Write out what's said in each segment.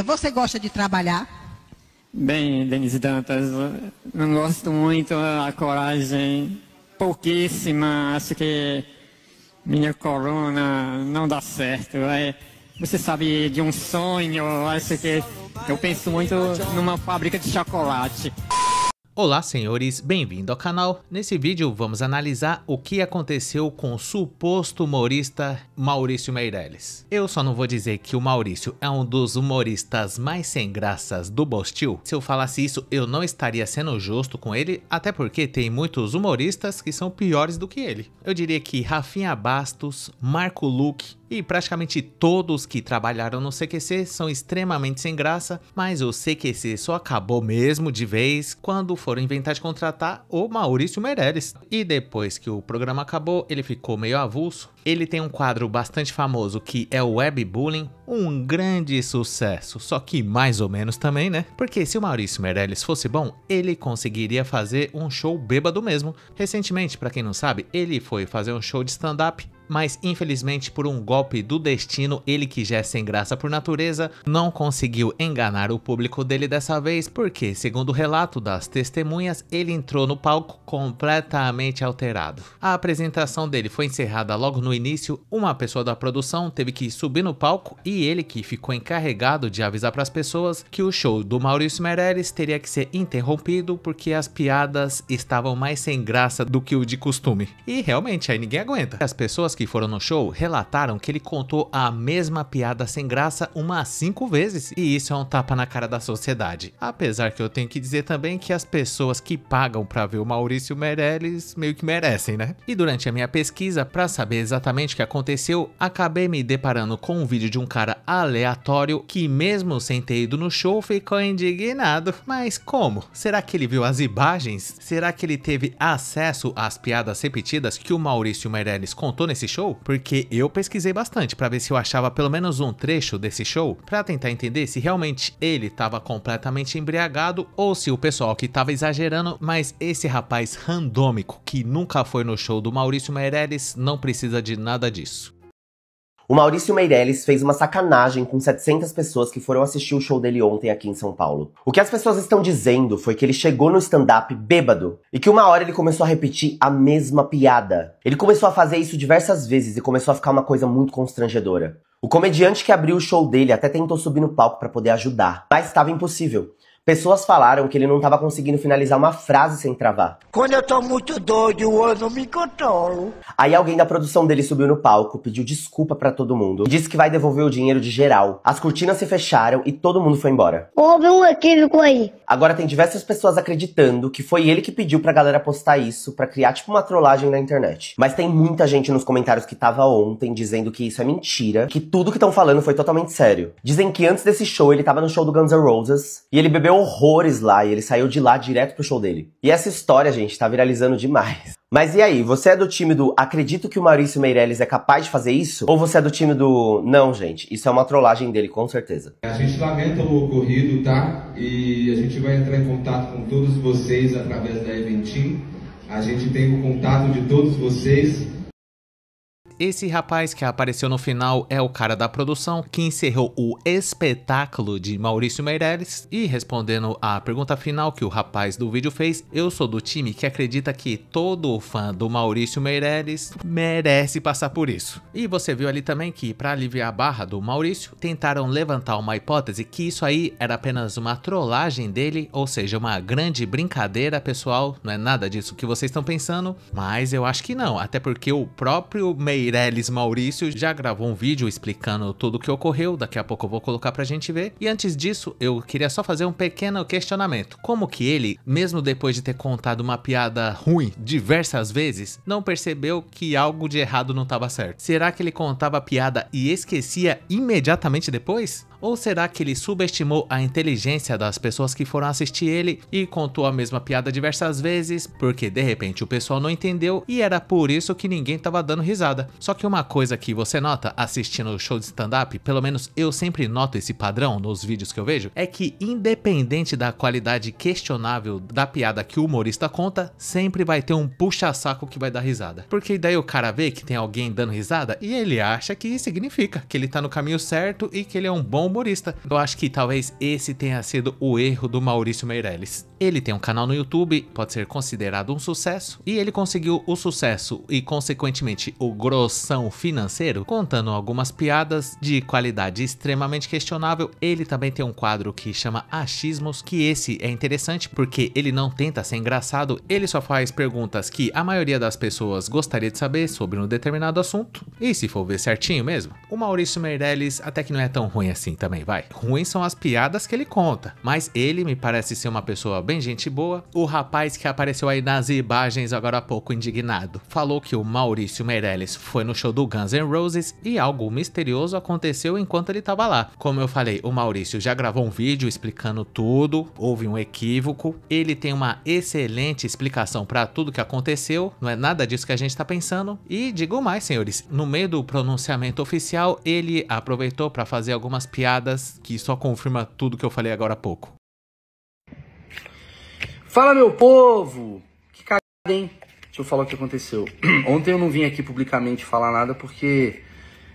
você gosta de trabalhar? Bem, Denise Dantas, não gosto muito, a coragem pouquíssima, acho que minha coluna não dá certo. Você sabe de um sonho, acho que eu penso muito numa fábrica de chocolate. Olá senhores, bem-vindo ao canal. Nesse vídeo vamos analisar o que aconteceu com o suposto humorista Maurício Meirelles. Eu só não vou dizer que o Maurício é um dos humoristas mais sem graças do Bostil. Se eu falasse isso, eu não estaria sendo justo com ele, até porque tem muitos humoristas que são piores do que ele. Eu diria que Rafinha Bastos, Marco Luque e praticamente todos que trabalharam no CQC são extremamente sem graça, mas o CQC só acabou mesmo de vez quando foram inventar de contratar o Maurício Meirelles. E depois que o programa acabou, ele ficou meio avulso. Ele tem um quadro bastante famoso que é o Webbullying, um grande sucesso, só que mais ou menos também, né? Porque se o Maurício Meirelles fosse bom, ele conseguiria fazer um show bêbado mesmo. Recentemente, pra quem não sabe, ele foi fazer um show de stand-up, mas infelizmente por um golpe do destino, ele que já é sem graça por natureza, não conseguiu enganar o público dele dessa vez, porque segundo o relato das testemunhas, ele entrou no palco completamente alterado. A apresentação dele foi encerrada logo no início, uma pessoa da produção teve que subir no palco e ele que ficou encarregado de avisar para as pessoas que o show do Maurício Meirelles teria que ser interrompido porque as piadas estavam mais sem graça do que o de costume. E realmente, aí ninguém aguenta. As pessoas que foram no show relataram que ele contou a mesma piada sem graça umas 5 vezes, e isso é um tapa na cara da sociedade. Apesar que eu tenho que dizer também que as pessoas que pagam pra ver o Maurício Meirelles meio que merecem, né? E durante a minha pesquisa pra saber exatamente o que aconteceu, acabei me deparando com um vídeo de um cara aleatório que mesmo sem ter ido no show ficou indignado. Mas como? Será que ele viu as imagens? Será que ele teve acesso às piadas repetidas que o Maurício Meirelles contou nesse show? Porque eu pesquisei bastante para ver se eu achava pelo menos um trecho desse show, para tentar entender se realmente ele estava completamente embriagado ou se o pessoal que estava exagerando, mas esse rapaz randômico que nunca foi no show do Maurício Meirelles não precisa de nada disso. O Maurício Meirelles fez uma sacanagem com 700 pessoas que foram assistir o show dele ontem aqui em São Paulo. O que as pessoas estão dizendo foi que ele chegou no stand-up bêbado e que uma hora ele começou a repetir a mesma piada. Ele começou a fazer isso diversas vezes e começou a ficar uma coisa muito constrangedora. O comediante que abriu o show dele até tentou subir no palco para poder ajudar, mas estava impossível. Pessoas falaram que ele não estava conseguindo finalizar uma frase sem travar. Quando eu tô muito doido, eu não me controlo. Aí alguém da produção dele subiu no palco, pediu desculpa pra todo mundo e disse que vai devolver o dinheiro de geral. As cortinas se fecharam e todo mundo foi embora. Houve um equívoco aí. Agora tem diversas pessoas acreditando que foi ele que pediu pra galera postar isso pra criar tipo uma trollagem na internet. Mas tem muita gente nos comentários que tava ontem dizendo que isso é mentira, que tudo que estão falando foi totalmente sério. Dizem que antes desse show ele tava no show do Guns N' Roses e ele bebeu horrores lá e ele saiu de lá direto pro show dele. E essa história, gente, tá viralizando demais. Mas e aí, você é do time do acredito que o Maurício Meirelles é capaz de fazer isso? Ou você é do time do não, gente, isso é uma trollagem dele, com certeza. A gente lamenta o ocorrido, tá? E a gente vai entrar em contato com todos vocês através da Eventim. A gente tem o contato de todos vocês. Esse rapaz que apareceu no final é o cara da produção que encerrou o espetáculo de Maurício Meirelles. E respondendo à pergunta final que o rapaz do vídeo fez, eu sou do time que acredita que todo fã do Maurício Meirelles merece passar por isso. E você viu ali também que, para aliviar a barra do Maurício, tentaram levantar uma hipótese que isso aí era apenas uma trollagem dele, ou seja, uma grande brincadeira pessoal, não é nada disso que vocês estão pensando, mas eu acho que não, até porque o próprio Meirelles Maurício já gravou um vídeo explicando tudo o que ocorreu, daqui a pouco eu vou colocar pra gente ver. E antes disso, eu queria só fazer um pequeno questionamento. Como que ele, mesmo depois de ter contado uma piada ruim diversas vezes, não percebeu que algo de errado não estava certo? Será que ele contava a piada e esquecia imediatamente depois? Ou será que ele subestimou a inteligência das pessoas que foram assistir ele e contou a mesma piada diversas vezes, porque de repente o pessoal não entendeu e era por isso que ninguém tava dando risada? Só que uma coisa que você nota assistindo o show de stand-up, pelo menos eu sempre noto esse padrão nos vídeos que eu vejo, é que independente da qualidade questionável da piada que o humorista conta, sempre vai ter um puxa-saco que vai dar risada. Porque daí o cara vê que tem alguém dando risada e ele acha que significa que ele tá no caminho certo e que ele é um bom bom humorista. Eu acho que talvez esse tenha sido o erro do Maurício Meirelles. Ele tem um canal no YouTube, pode ser considerado um sucesso, e ele conseguiu o sucesso e consequentemente o grossão financeiro contando algumas piadas de qualidade extremamente questionável. Ele também tem um quadro que chama Achismos, que esse é interessante porque ele não tenta ser engraçado, ele só faz perguntas que a maioria das pessoas gostaria de saber sobre um determinado assunto, e se for ver certinho mesmo, o Maurício Meirelles até que não é tão ruim assim também, vai. Ruins são as piadas que ele conta, mas ele me parece ser uma pessoa bem gente boa. O rapaz que apareceu aí nas imagens agora há pouco indignado, falou que o Maurício Meirelles foi no show do Guns N' Roses e algo misterioso aconteceu enquanto ele tava lá. Como eu falei, o Maurício já gravou um vídeo explicando tudo, houve um equívoco, ele tem uma excelente explicação para tudo que aconteceu, não é nada disso que a gente tá pensando. E digo mais, senhores, no meio do pronunciamento oficial, ele aproveitou para fazer algumas piadas que só confirma tudo que eu falei agora há pouco. Fala, meu povo! Que cagada, hein? Deixa eu falar o que aconteceu. Ontem eu não vim aqui publicamente falar nada porque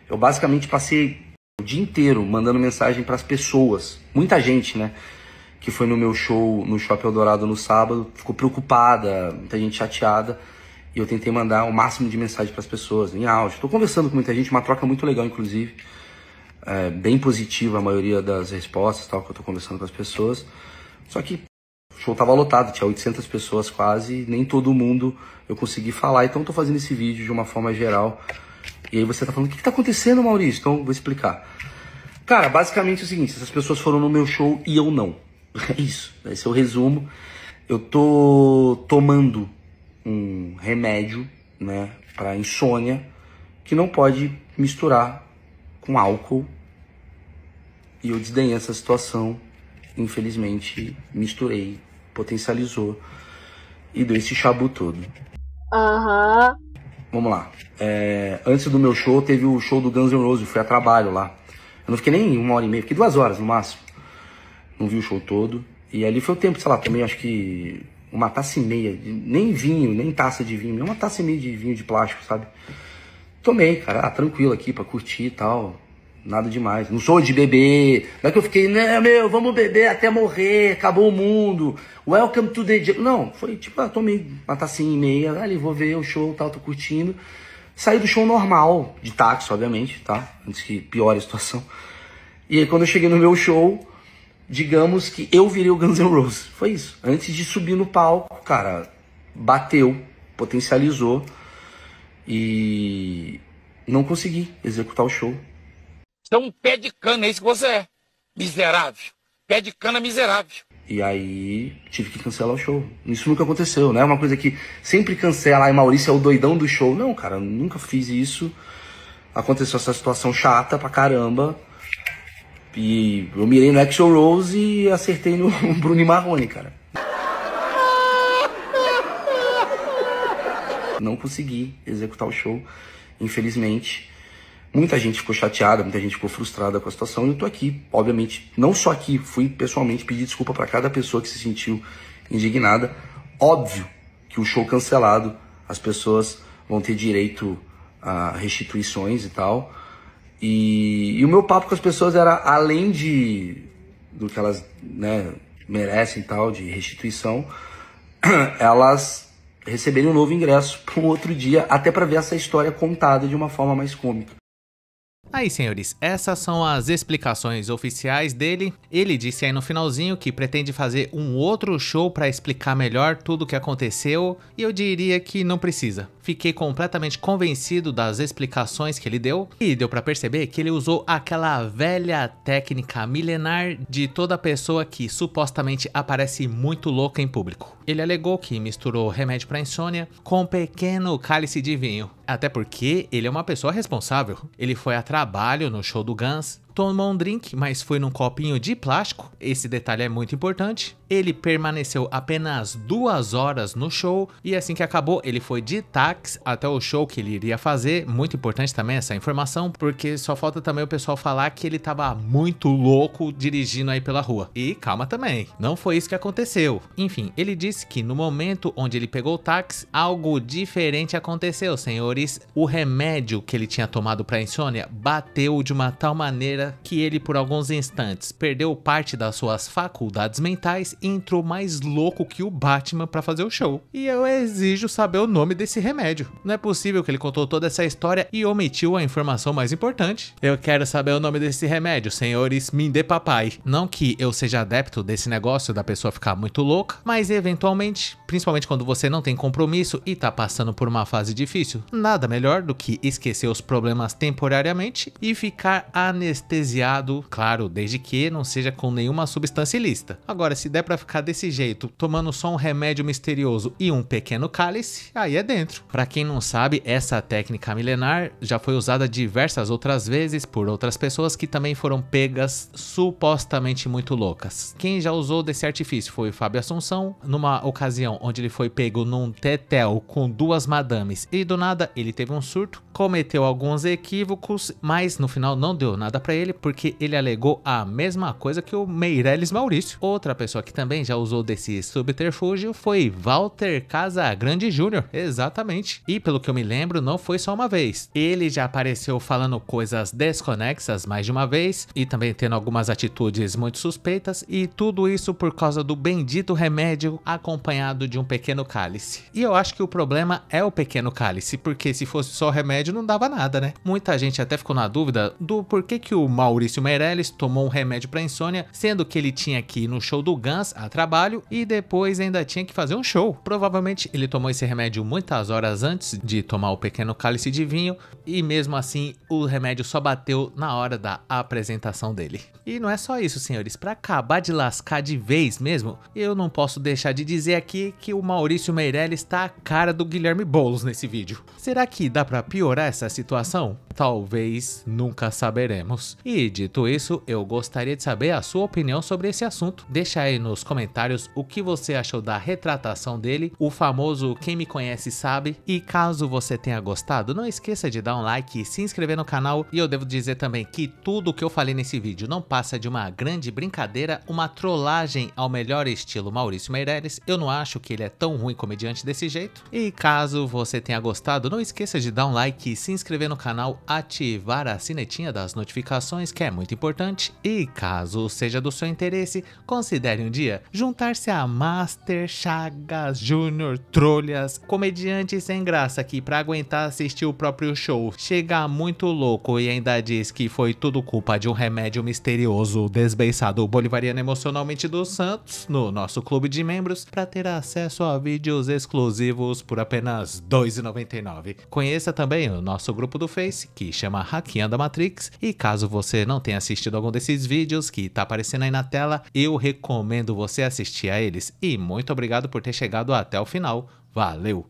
eu basicamente passei o dia inteiro mandando mensagem pras pessoas. Muita gente, né? Que foi no meu show no Shopping Eldorado no sábado, ficou preocupada, muita gente chateada. E eu tentei mandar o máximo de mensagem pras pessoas, em áudio. Tô conversando com muita gente, uma troca muito legal, inclusive. Bem positiva a maioria das respostas, tal, que eu tô conversando com as pessoas. Só que o show tava lotado, tinha 800 pessoas quase, e nem todo mundo eu consegui falar, então eu tô fazendo esse vídeo de uma forma geral. E aí você tá falando, o que tá acontecendo, Maurício? Então vou explicar. Cara, basicamente é o seguinte, essas pessoas foram no meu show e eu não. É isso, esse é o resumo. Eu tô tomando um remédio, né, pra insônia, que não pode misturar com álcool. E eu desdenhei essa situação, infelizmente misturei, potencializou e deu esse chabu todo. Vamos lá. Antes do meu show, teve o show do Guns N' Roses, eu fui a trabalho lá. Eu não fiquei nem 1h30, fiquei 2 horas no máximo. Não vi o show todo. E ali foi o tempo, sei lá, também acho que uma taça e meia, nem vinho, nem taça de vinho, uma taça e meia de vinho de plástico, sabe? Tomei, cara, tranquilo aqui pra curtir e tal. Nada demais. Não sou de beber. Não é que eu fiquei, né, meu, vamos beber até morrer, acabou o mundo. Welcome to the... Não, foi tipo, tomei uma tacinha e meia, ali, vou ver o show, tal, tô curtindo. Saí do show normal, de táxi, obviamente, tá? Antes que piore a situação. E aí, quando eu cheguei no meu show, digamos que eu virei o Guns N' Roses. Foi isso. Antes de subir no palco, cara, bateu, potencializou e não consegui executar o show. Você é um pé de cana, é isso que você é. Miserável. Pé de cana miserável. E aí tive que cancelar o show. Isso nunca aconteceu, né? É uma coisa que sempre cancela. Ai, Maurício é o doidão do show. Não, cara, eu nunca fiz isso. Aconteceu essa situação chata pra caramba. E eu mirei no Axl Rose e acertei no Bruno e Marrone, cara. Não consegui executar o show, infelizmente. Muita gente ficou chateada, muita gente ficou frustrada com a situação. E eu tô aqui, obviamente, não só aqui, fui pessoalmente pedir desculpa para cada pessoa que se sentiu indignada. Óbvio que o show cancelado, as pessoas vão ter direito a restituições e tal. E o meu papo com as pessoas era, além do que elas, né, merecem e tal, de restituição, elas receberem um novo ingresso para um outro dia, até para ver essa história contada de uma forma mais cômica. Aí, senhores, essas são as explicações oficiais dele. Ele disse aí no finalzinho que pretende fazer um outro show para explicar melhor tudo o que aconteceu, e eu diria que não precisa. Fiquei completamente convencido das explicações que ele deu, e deu para perceber que ele usou aquela velha técnica milenar de toda pessoa que supostamente aparece muito louca em público. Ele alegou que misturou remédio para insônia com um pequeno cálice de vinho, até porque ele é uma pessoa responsável. Ele foi a trabalho no show do Guns, tomou um drink, mas foi num copinho de plástico. Esse detalhe é muito importante. Ele permaneceu apenas 2 horas no show e assim que acabou ele foi de táxi até o show que ele iria fazer. Muito importante também essa informação, porque só falta também o pessoal falar que ele tava muito louco dirigindo aí pela rua. E calma também, não foi isso que aconteceu. Enfim, ele disse que no momento onde ele pegou o táxi, algo diferente aconteceu, senhores. O remédio que ele tinha tomado para insônia bateu de uma tal maneira brincadeira que ele por alguns instantes perdeu parte das suas faculdades mentais e entrou mais louco que o Batman pra fazer o show. E eu exijo saber o nome desse remédio. Não é possível que ele contou toda essa história e omitiu a informação mais importante. Eu quero saber o nome desse remédio, senhores Mindê Papai. Não que eu seja adepto desse negócio da pessoa ficar muito louca, mas eventualmente, principalmente quando você não tem compromisso e tá passando por uma fase difícil, nada melhor do que esquecer os problemas temporariamente e ficar anestesiado, claro, desde que não seja com nenhuma substância ilícita. Agora, se der pra ficar desse jeito, tomando só um remédio misterioso e um pequeno cálice, aí é dentro. Pra quem não sabe, essa técnica milenar já foi usada diversas outras vezes por outras pessoas que também foram pegas supostamente muito loucas. Quem já usou desse artifício foi o Fábio Assunção, numa ocasião onde ele foi pego num tetel com 2 madames e do nada ele teve um surto, cometeu alguns equívocos, mas no final não deu nada pra ele porque ele alegou a mesma coisa que o Meirelles Maurício. Outra pessoa que também já usou desse subterfúgio foi Walter Casagrande Jr., exatamente. E pelo que eu me lembro, não foi só uma vez. Ele já apareceu falando coisas desconexas mais de uma vez e também tendo algumas atitudes muito suspeitas, e tudo isso por causa do bendito remédio acompanhado de um pequeno cálice. E eu acho que o problema é o pequeno cálice, porque se fosse só remédio não dava nada, né? Muita gente até ficou na dúvida do porquê que o Maurício Meirelles tomou um remédio para insônia, sendo que ele tinha que ir no show do Guns a trabalho e depois ainda tinha que fazer um show. Provavelmente ele tomou esse remédio muitas horas antes de tomar o pequeno cálice de vinho e mesmo assim o remédio só bateu na hora da apresentação dele. E não é só isso, senhores, para acabar de lascar de vez mesmo, eu não posso deixar de dizer aqui que o Maurício Meirelles tá a cara do Guilherme Boulos nesse vídeo. Será que dá para piorar essa situação? Talvez nunca saberemos. E dito isso, eu gostaria de saber a sua opinião sobre esse assunto. Deixa aí nos comentários o que você achou da retratação dele, o famoso quem me conhece sabe. E caso você tenha gostado, não esqueça de dar um like e se inscrever no canal. E eu devo dizer também que tudo que eu falei nesse vídeo não passa de uma grande brincadeira, uma trollagem ao melhor estilo Maurício Meirelles. Eu não acho que ele é tão ruim comediante desse jeito. E caso você tenha gostado, não esqueça de dar um like e se inscrever no canal, ativar a sinetinha das notificações, que é muito importante. E caso seja do seu interesse, considere um dia juntar-se a Master Chagas Júnior Trolhas, comediante sem graça que pra aguentar assistir o próprio show chega muito louco e ainda diz que foi tudo culpa de um remédio misterioso desbeiçado bolivariano emocionalmente dos Santos no nosso clube de membros para ter acesso a vídeos exclusivos por apenas R$ 2,99. Conheça também o nosso grupo do Face, que chama Hackeando a Matrix, e caso você não tenha assistido algum desses vídeos que tá aparecendo aí na tela, eu recomendo você assistir a eles. E muito obrigado por ter chegado até o final. Valeu!